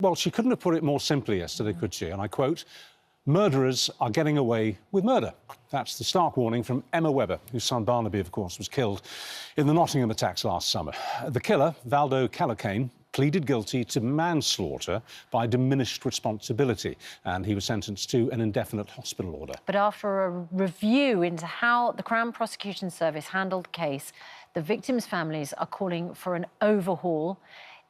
Well, she couldn't have put it more simply yesterday, could she? And I quote, "Murderers are getting away with murder." That's the stark warning from Emma Webber, whose son Barnaby, of course, was killed in the Nottingham attacks last summer. The killer, Valdo Calocane, pleaded guilty to manslaughter by diminished responsibility, and he was sentenced to an indefinite hospital order. But after a review into how the Crown Prosecution Service handled the case, the victims' families are calling for an overhaul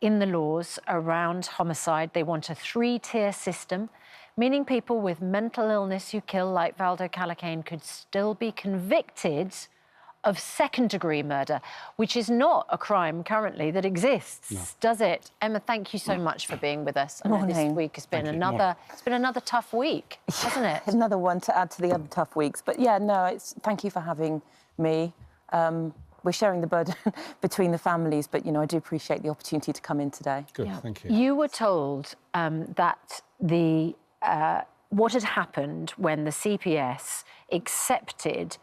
in the laws around homicide. They want a three-tier system, meaning people with mental illness who kill, like Valdo Calocane, could still be convicted of second-degree murder, which is not a crime currently that exists, does it? Emma, thank you so much for being with us. I know this week has been another tough week, hasn't it? Another one to add to the other tough weeks. But yeah, no, thank you for having me. We're sharing the burden between the families, but, you know, I do appreciate the opportunity to come in today. Good, thank you. You were told that what had happened when the CPS accepted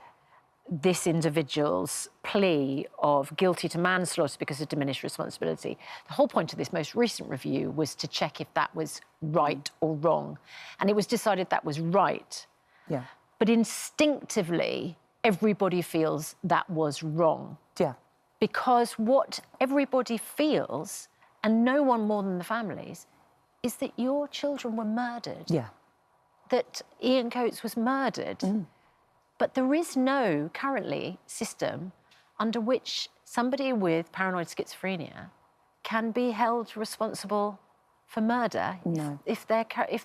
this individual's plea of guilty to manslaughter because of diminished responsibility. The whole point of this most recent review was to check if that was right or wrong. And it was decided that was right. Yeah. But instinctively, everybody feels that was wrong. Yeah. Because what everybody feels, and no one more than the families, is that your children were murdered. Yeah. That Ian Coates was murdered. But there is no, currently, system under which somebody with paranoid schizophrenia can be held responsible for murder if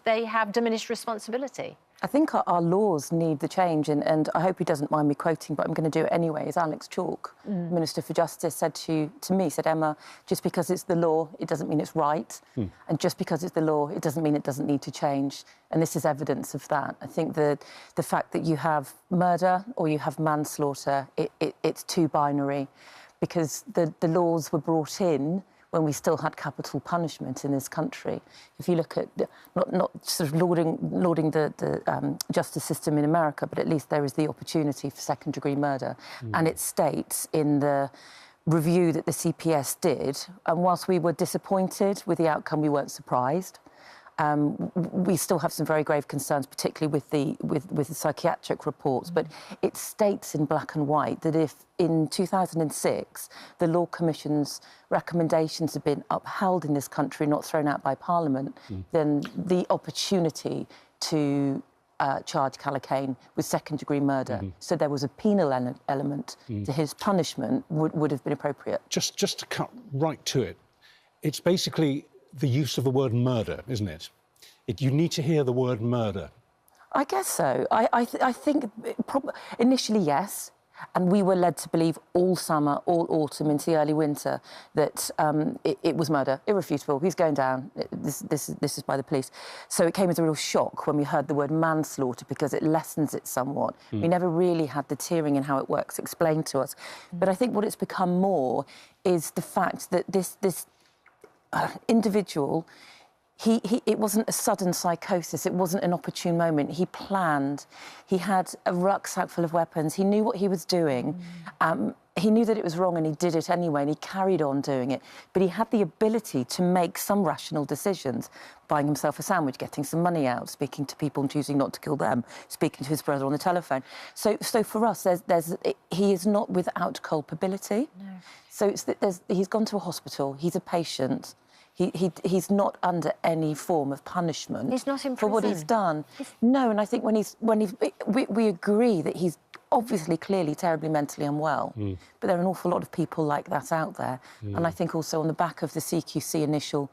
they have diminished responsibility. I think our laws need the change, and I hope he doesn't mind me quoting, but I'm going to do it anyway, is Alex Chalk, Minister for Justice, said to me, Emma, just because it's the law, it doesn't mean it's right. And just because it's the law, it doesn't mean it doesn't need to change. And this is evidence of that. I think the fact that you have murder or you have manslaughter, it's too binary, because the laws were brought in when we still had capital punishment in this country. If you look at, not sort of lauding the justice system in America, but at least there is the opportunity for second-degree murder. And it states in the review that the CPS did, and whilst we were disappointed with the outcome, we weren't surprised. We still have some very grave concerns, particularly with the psychiatric reports, but it states in black and white that if in 2006 the Law Commission's recommendations have been upheld in this country, not thrown out by Parliament, then the opportunity to charge Calocane with second-degree murder, so there was a penal element to his punishment, would have been appropriate. Just to cut right to it, it's basically the use of the word murder, isn't it? You need to hear the word murder. I guess so. I think initially, yes. And we were led to believe all summer, all autumn, into the early winter, that it was murder, irrefutable. He's going down. This is by the police. So it came as a real shock when we heard the word manslaughter, because it lessens it somewhat. We never really had the tiering in how it works explained to us. But I think what it's become more is the fact that this individual, it wasn't a sudden psychosis, it wasn't an opportune moment. He planned, he had a rucksack full of weapons, he knew what he was doing, he knew that it was wrong and he did it anyway, and he carried on doing it. But he had the ability to make some rational decisions, buying himself a sandwich, getting some money out, speaking to people and choosing not to kill them, speaking to his brother on the telephone. So for us, he is not without culpability. No. So he's gone to a hospital, he's a patient, he's not under any form of punishment. He's not in prison for what he's done. No, and I think we agree that he's obviously clearly terribly mentally unwell, but there are an awful lot of people like that out there. And I think also on the back of the CQC initial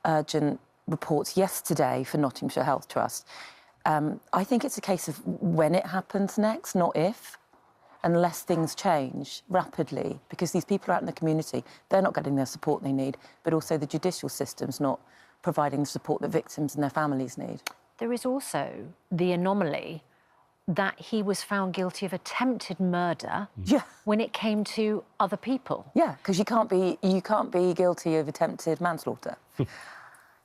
urgent reports yesterday for Nottinghamshire Health Trust, I think it's a case of when it happens next, not if. Unless things change rapidly, because these people are out in the community, they're not getting their support they need, but also the judicial system's not providing the support that victims and their families need. There is also the anomaly that he was found guilty of attempted murder when it came to other people. Yeah, because you can't be guilty of attempted manslaughter.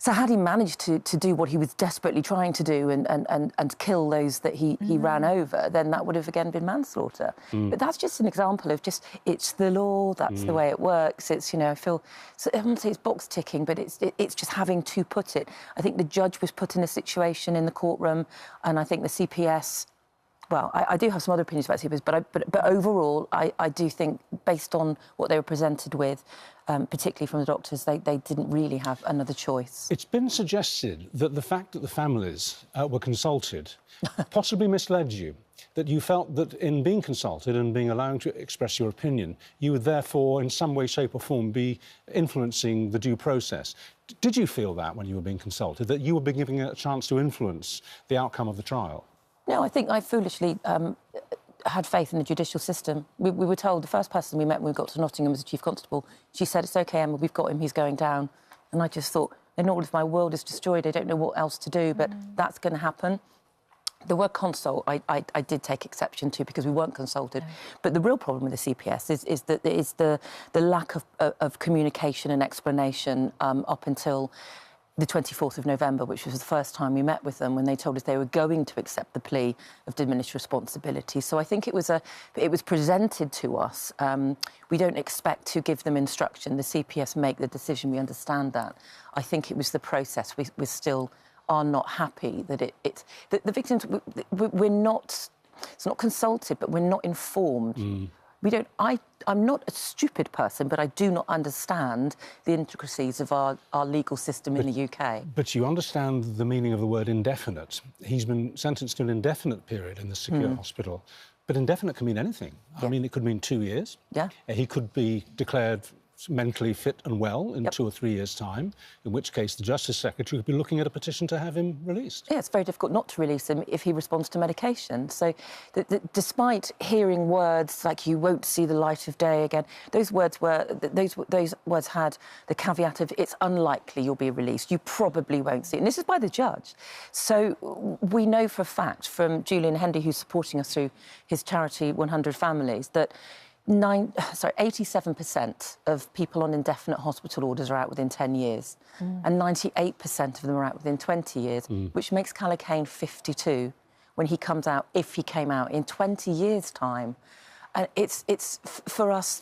So had he managed to do what he was desperately trying to do and kill those that he ran over, then that would have again been manslaughter. But that's just an example of just, it's the law, that's the way it works. It's, you know, I feel, so I wouldn't say it's box ticking, but it's just having to put it. I think the judge was put in a situation in the courtroom, and I think the CPS, well, I do have some other opinions about CPS, but overall, I do think, based on what they were presented with, particularly from the doctors, they didn't really have another choice. It's been suggested that the fact that the families were consulted possibly misled you, that you felt that in being consulted and being allowed to express your opinion, you would therefore, in some way, shape or form, be influencing the due process. Did you feel that when you were being consulted, that you were being given a chance to influence the outcome of the trial? No, I think I foolishly had faith in the judicial system. We were told, the first person we met when we got to Nottingham was the Chief Constable. She said, "It's OK, Emma, we've got him, he's going down." And I just thought, in all of my world is destroyed, I don't know what else to do, but that's going to happen. The word consult, I did take exception to, because we weren't consulted. No. But the real problem with the CPS is the lack of communication and explanation up until the 24th of November, which was the first time we met with them, when they told us they were going to accept the plea of diminished responsibility. So I think it was presented to us. We don't expect to give them instruction. The CPS make the decision, we understand that. I think it was the process. We still are not happy that the victims, we're not, it's not consulted, but we're not informed. I'm not a stupid person, but I do not understand the intricacies of our legal system in the UK. But you understand the meaning of the word indefinite. He's been sentenced to an indefinite period in the secure hospital. But indefinite can mean anything. Yeah. I mean, it could mean 2 years. Yeah. He could be declared mentally fit and well in 2 or 3 years' time, in which case the Justice Secretary could be looking at a petition to have him released. Yeah, it's very difficult not to release him if he responds to medication. So despite hearing words like "you won't see the light of day again," those words had the caveat of "it's unlikely you'll be released, you probably won't see it." And this is by the judge. So we know for a fact from Julian Hendy, who's supporting us through his charity 100 Families, that 87% of people on indefinite hospital orders are out within 10 years, and 98% of them are out within 20 years, which makes Calocane 52 when he comes out, if he came out in 20 years' time. And it's for us,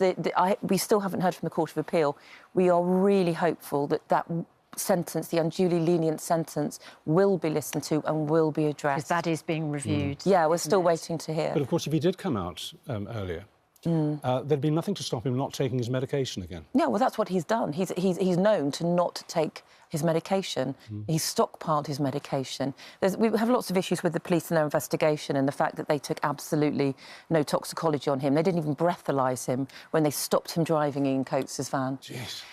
we still haven't heard from the Court of Appeal. We are really hopeful that sentence, the unduly lenient sentence, will be listened to and will be addressed. Because that is being reviewed. Yeah, we're still waiting to hear. But, of course, if he did come out earlier, there'd be nothing to stop him not taking his medication again. Yeah, well, that's what he's done. He's known to not take his medication. He's stockpiled his medication. We have lots of issues with the police and their investigation, and the fact that they took absolutely no toxicology on him. They didn't even breathalyse him when they stopped him driving in Coates' van. Jeez.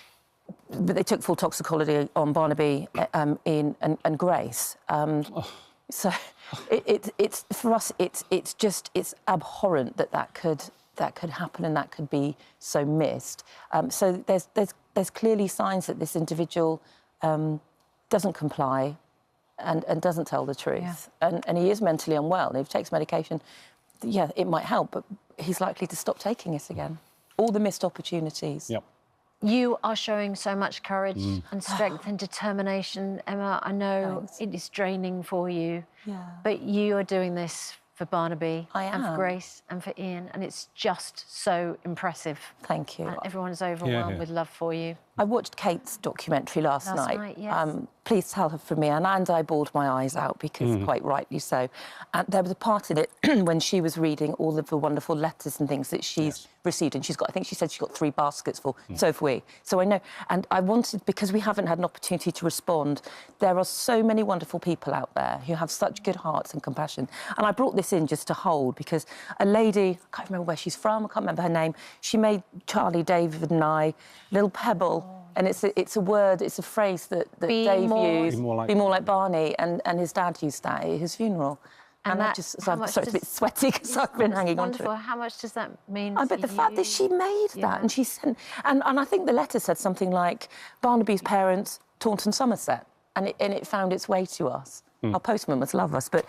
But they took full toxicology on Barnaby and Grace. So it's for us, it's abhorrent that could happen and that could be so missed. So there's clearly signs that this individual doesn't comply and doesn't tell the truth. Yeah. And he is mentally unwell. And if he takes medication, yeah, it might help, but he's likely to stop taking it again. All the missed opportunities. Yep. You are showing so much courage and strength and determination, Emma. I know it is draining for you, but you are doing this for Barnaby and for Grace and for Ian, and it's just so impressive. Thank you. And everyone is overwhelmed with love for you. I watched Kate's documentary last night. Yes. Please tell her from me, and I bawled my eyes out, because quite rightly so. And there was a part in it when she was reading all of the wonderful letters and things that she's received, and I think she said she got 3 baskets full. So have we. So I know, and I wanted, because we haven't had an opportunity to respond, there are so many wonderful people out there who have such good hearts and compassion. And I brought this in just to hold, because a lady, I can't remember where she's from, I can't remember her name, she made Charlie, David and I little pebble. And it's a word, it's a phrase that Dave used. Be more like Barney, and his dad used that at his funeral. And I'm sorry, it's a bit sweaty because I've been hanging on to it. How much does that mean? But the fact that she made that, and she sent, and I think the letter said something like Barnaby's parents, Taunton, Somerset, and it found its way to us. Our postman must love us, but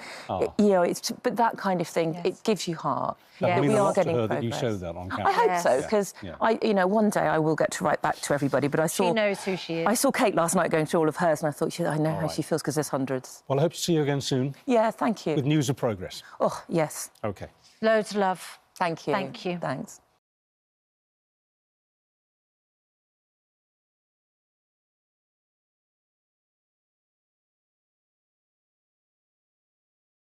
you know, but that kind of thing, it gives you heart. That means we a are lot to getting her progress. that you showed that on camera. I hope so, because you know, one day I will get to write back to everybody. But I saw She knows who she is. I saw Kate last night going through all of hers, and I thought, I know how she feels because there's hundreds. Well, I hope to see you again soon. Yeah, thank you. With news of progress. Oh, yes. OK. Loads of love. Thank you. Thank you. Thanks.